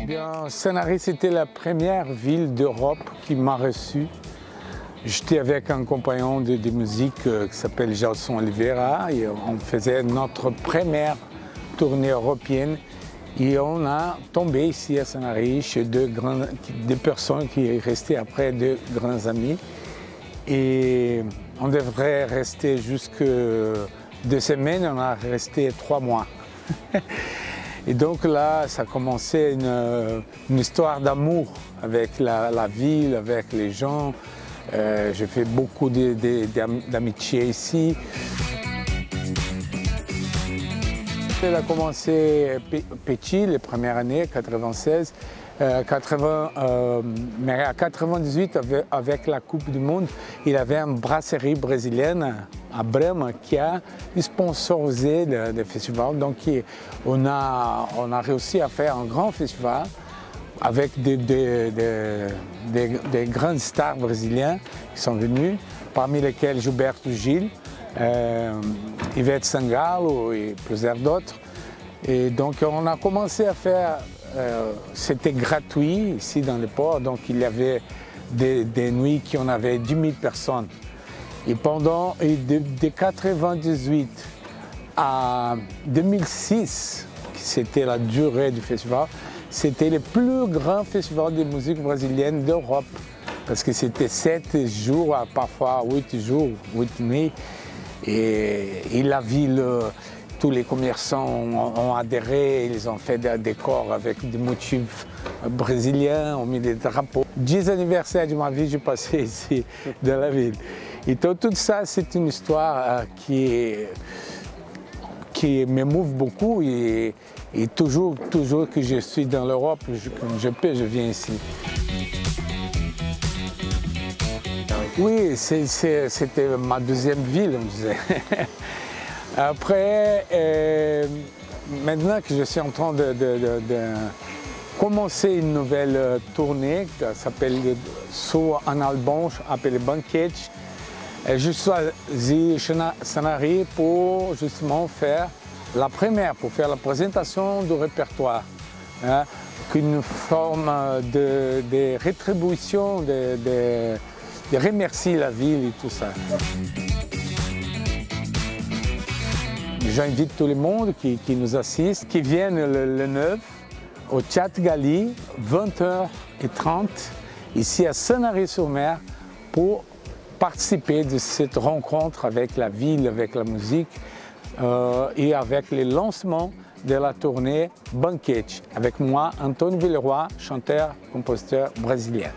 Bien, Sanary, c'était la première ville d'Europe qui m'a reçu. J'étais avec un compagnon de musique qui s'appelle Gelson Oliveira et on faisait notre première tournée européenne et on a tombé ici à Sanary chez deux personnes qui sont restées après, deux grands amis. Et on devrait rester jusque 2 semaines, on a resté 3 mois. Et donc là, ça a commencé une histoire d'amour avec la ville, avec les gens. J'ai fait beaucoup d'amitié ici. Elle a commencé petit, les premières années, 96. Mais à 98, avec la Coupe du Monde, il y avait une brasserie brésilienne à Brahma qui a sponsorisé le festival. Donc on a réussi à faire un grand festival avec des grandes stars brésiliens qui sont venus, parmi lesquels Gilberto Gil, Ivete Sangalo et plusieurs d'autres. Et donc on a commencé à faire, c'était gratuit ici dans le port, donc il y avait des nuits qui en avaient 10 000 personnes. Et de 1998 à 2006, c'était la durée du festival, c'était le plus grand festival de musique brésilienne d'Europe. Parce que c'était 7 jours, parfois 8 jours, 8 nuits. Et la ville, tous les commerçants ont adhéré, ils ont fait des décors avec des motifs brésiliens, ont mis des drapeaux. 10 anniversaires de ma vie, j'ai passé ici dans la ville. Et tout ça, c'est une histoire qui m'émouve beaucoup et toujours que je suis dans l'Europe, je viens ici. Oui, c'était ma deuxième ville, on disait. Après, maintenant que je suis en train de commencer une nouvelle tournée, qui s'appelle sur un album appelé Banquete, je suis à Sanary pour justement faire la première, pour faire la présentation du répertoire. Hein, une forme de rétribution, de remercier la ville et tout ça. J'invite tout le monde qui nous assiste, qui viennent le 9 au Théâtre Galie, 20h30, ici à Sanary-sur-Mer, pour participer de cette rencontre avec la ville, avec la musique et avec le lancement de la tournée Banquete, avec moi, Antônio Villeroy, chanteur, compositeur brésilien.